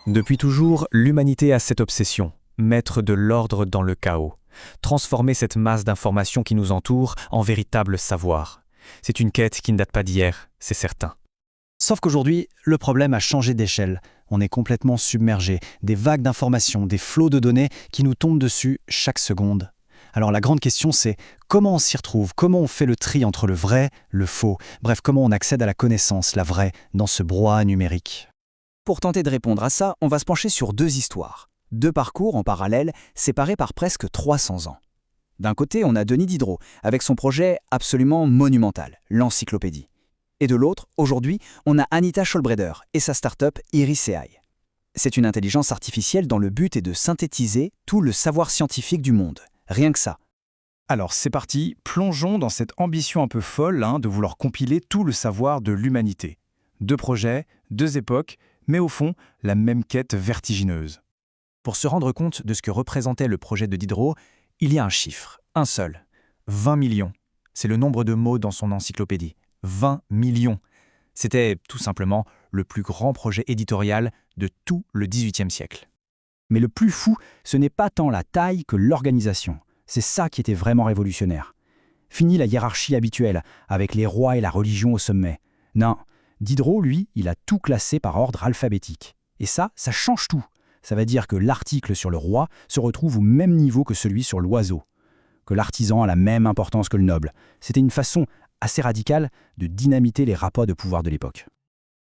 Depuis toujours, l'humanité a cette obsession, mettre de l'ordre dans le chaos, transformer cette masse d'informations qui nous entoure en véritable savoir. C'est une quête qui ne date pas d'hier, c'est certain. Sauf qu'aujourd'hui, le problème a changé d'échelle. On est complètement submergé, des vagues d'informations, des flots de données qui nous tombent dessus chaque seconde. Alors la grande question c'est comment on s'y retrouve, comment on fait le tri entre le vrai, le faux, bref comment on accède à la connaissance, la vraie, dans ce brouhaha numérique. Pour tenter de répondre à ça, on va se pencher sur deux histoires. Deux parcours en parallèle, séparés par presque 300 ans. D'un côté, on a Denis Diderot, avec son projet absolument monumental, l'encyclopédie. Et de l'autre, aujourd'hui, on a Anita Schollbreder et sa start-up Iris AI. C'est une intelligence artificielle dont le but est de synthétiser tout le savoir scientifique du monde. Rien que ça. Alors c'est parti, plongeons dans cette ambition un peu folle de vouloir compiler tout le savoir de l'humanité. Deux projets, deux époques, mais au fond, la même quête vertigineuse. Pour se rendre compte de ce que représentait le projet de Diderot, il y a un chiffre, un seul. 20 millions. C'est le nombre de mots dans son encyclopédie. 20 millions. C'était tout simplement le plus grand projet éditorial de tout le XVIIIe siècle. Mais le plus fou, ce n'est pas tant la taille que l'organisation. C'est ça qui était vraiment révolutionnaire. Fini la hiérarchie habituelle, avec les rois et la religion au sommet. Non, Diderot, lui, il a tout classé par ordre alphabétique. Et ça change tout. Ça veut dire que l'article sur le roi se retrouve au même niveau que celui sur l'oiseau. Que l'artisan a la même importance que le noble. C'était une façon assez radicale de dynamiter les rapports de pouvoir de l'époque.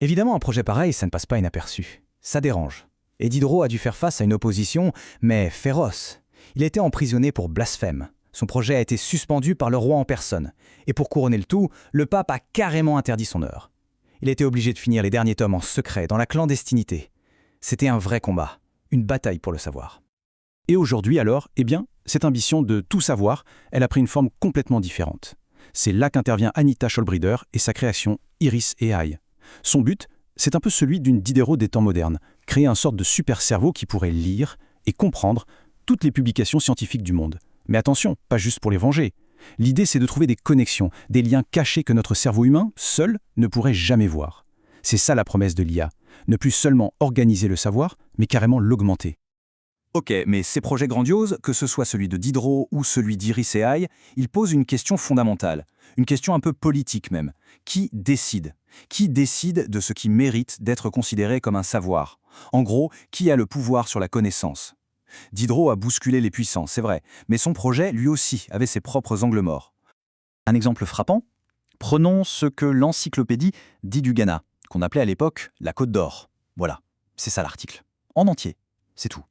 Évidemment, un projet pareil, ça ne passe pas inaperçu. Ça dérange. Et Diderot a dû faire face à une opposition, mais féroce. Il a été emprisonné pour blasphème. Son projet a été suspendu par le roi en personne. Et pour couronner le tout, le pape a carrément interdit son œuvre. Il a été obligé de finir les derniers tomes en secret, dans la clandestinité. C'était un vrai combat, une bataille pour le savoir. Et aujourd'hui alors, cette ambition de tout savoir, elle a pris une forme complètement différente. C'est là qu'intervient Anita Schollbreder et sa création Iris AI. Son but, c'est un peu celui d'une Diderot des temps modernes, créer un sorte de super cerveau qui pourrait lire et comprendre toutes les publications scientifiques du monde. Mais attention, pas juste pour les venger. L'idée, c'est de trouver des connexions, des liens cachés que notre cerveau humain, seul, ne pourrait jamais voir. C'est ça la promesse de l'IA. Ne plus seulement organiser le savoir, mais carrément l'augmenter. Ok, mais ces projets grandioses, que ce soit celui de Diderot ou celui d'Iris AI, ils posent une question fondamentale, une question un peu politique même. Qui décide ? Qui décide de ce qui mérite d'être considéré comme un savoir ? En gros, qui a le pouvoir sur la connaissance ? Diderot a bousculé les puissants, c'est vrai, mais son projet, lui aussi, avait ses propres angles morts. Un exemple frappant ? Prenons ce que l'encyclopédie dit du Ghana, qu'on appelait à l'époque la Côte d'Or. Voilà, c'est ça l'article. En entier, c'est tout.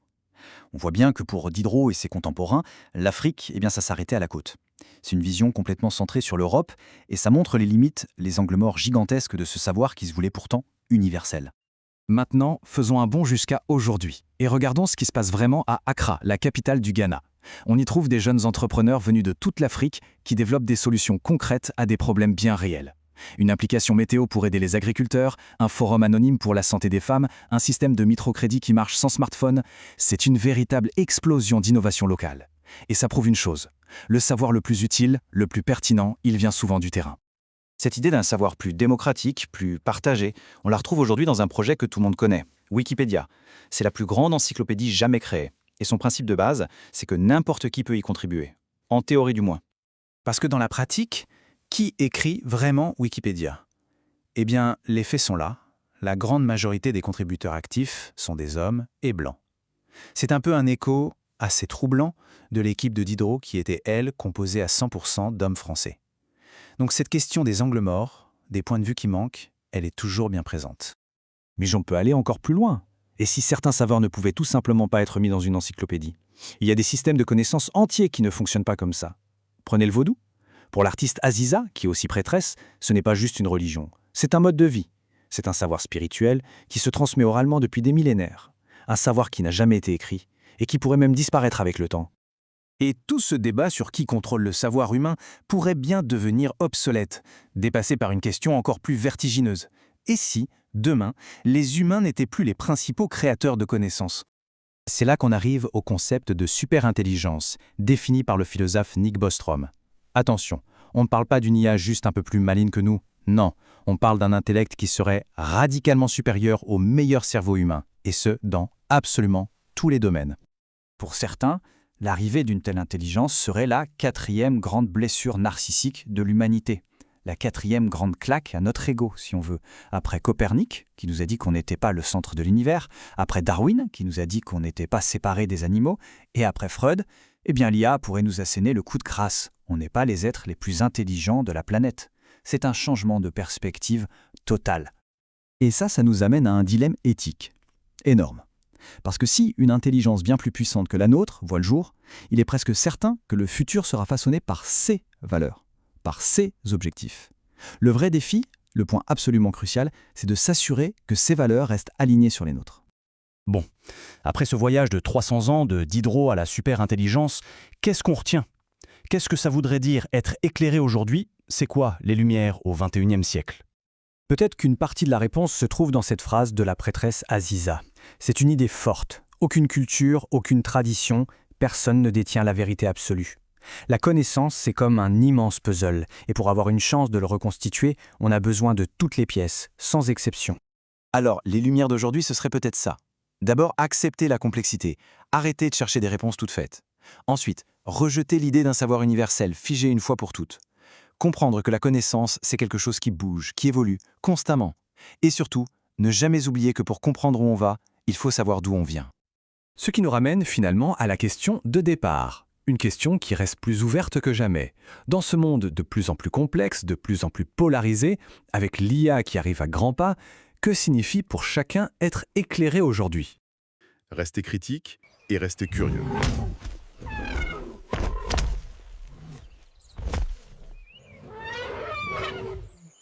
On voit bien que pour Diderot et ses contemporains, l'Afrique, ça s'arrêtait à la côte. C'est une vision complètement centrée sur l'Europe, et ça montre les limites, les angles morts gigantesques de ce savoir qui se voulait pourtant universel. Maintenant, faisons un bond jusqu'à aujourd'hui et regardons ce qui se passe vraiment à Accra, la capitale du Ghana. On y trouve des jeunes entrepreneurs venus de toute l'Afrique qui développent des solutions concrètes à des problèmes bien réels. Une application météo pour aider les agriculteurs, un forum anonyme pour la santé des femmes, un système de microcrédit qui marche sans smartphone. C'est une véritable explosion d'innovation locale. Et ça prouve une chose, le savoir le plus utile, le plus pertinent, il vient souvent du terrain. Cette idée d'un savoir plus démocratique, plus partagé, on la retrouve aujourd'hui dans un projet que tout le monde connaît, Wikipédia. C'est la plus grande encyclopédie jamais créée. Et son principe de base, c'est que n'importe qui peut y contribuer. En théorie du moins. Parce que dans la pratique, qui écrit vraiment Wikipédia ? Les faits sont là. La grande majorité des contributeurs actifs sont des hommes et blancs. C'est un peu un écho assez troublant de l'équipe de Diderot qui était, elle, composée à 100% d'hommes français. Donc cette question des angles morts, des points de vue qui manquent, elle est toujours bien présente. Mais j'en peux aller encore plus loin. Et si certains savoirs ne pouvaient tout simplement pas être mis dans une encyclopédie ? Il y a des systèmes de connaissances entiers qui ne fonctionnent pas comme ça. Prenez le vaudou. Pour l'artiste Aziza, qui est aussi prêtresse, ce n'est pas juste une religion, c'est un mode de vie. C'est un savoir spirituel qui se transmet oralement depuis des millénaires. Un savoir qui n'a jamais été écrit et qui pourrait même disparaître avec le temps. Et tout ce débat sur qui contrôle le savoir humain pourrait bien devenir obsolète, dépassé par une question encore plus vertigineuse. Et si, demain, les humains n'étaient plus les principaux créateurs de connaissances ? C'est là qu'on arrive au concept de superintelligence, défini par le philosophe Nick Bostrom. Attention, on ne parle pas d'une IA juste un peu plus maligne que nous. Non, on parle d'un intellect qui serait radicalement supérieur au meilleur cerveau humain, et ce, dans absolument tous les domaines. Pour certains, l'arrivée d'une telle intelligence serait la 4e grande blessure narcissique de l'humanité. La 4e grande claque à notre ego, si on veut. Après Copernic, qui nous a dit qu'on n'était pas le centre de l'univers, après Darwin, qui nous a dit qu'on n'était pas séparés des animaux, et après Freud, eh bien l'IA pourrait nous asséner le coup de grâce. On n'est pas les êtres les plus intelligents de la planète. C'est un changement de perspective total. Et ça nous amène à un dilemme éthique. Énorme. Parce que si une intelligence bien plus puissante que la nôtre voit le jour, il est presque certain que le futur sera façonné par ses valeurs, par ses objectifs. Le vrai défi, le point absolument crucial, c'est de s'assurer que ces valeurs restent alignées sur les nôtres. Bon, après ce voyage de 300 ans de Diderot à la super-intelligence, qu'est-ce qu'on retient? Qu'est-ce que ça voudrait dire être éclairé aujourd'hui? C'est quoi les Lumières au XXIe siècle? Peut-être qu'une partie de la réponse se trouve dans cette phrase de la prêtresse Aziza. C'est une idée forte. Aucune culture, aucune tradition, personne ne détient la vérité absolue. La connaissance, c'est comme un immense puzzle, et pour avoir une chance de le reconstituer, on a besoin de toutes les pièces, sans exception. Alors, les Lumières d'aujourd'hui, ce serait peut-être ça. D'abord, accepter la complexité, arrêter de chercher des réponses toutes faites. Ensuite, rejeter l'idée d'un savoir universel, figé une fois pour toutes. Comprendre que la connaissance, c'est quelque chose qui bouge, qui évolue, constamment. Et surtout, ne jamais oublier que pour comprendre où on va, il faut savoir d'où on vient. Ce qui nous ramène finalement à la question de départ. Une question qui reste plus ouverte que jamais. Dans ce monde de plus en plus complexe, de plus en plus polarisé, avec l'IA qui arrive à grands pas, que signifie pour chacun être éclairé aujourd'hui? Restez critique et restez curieux.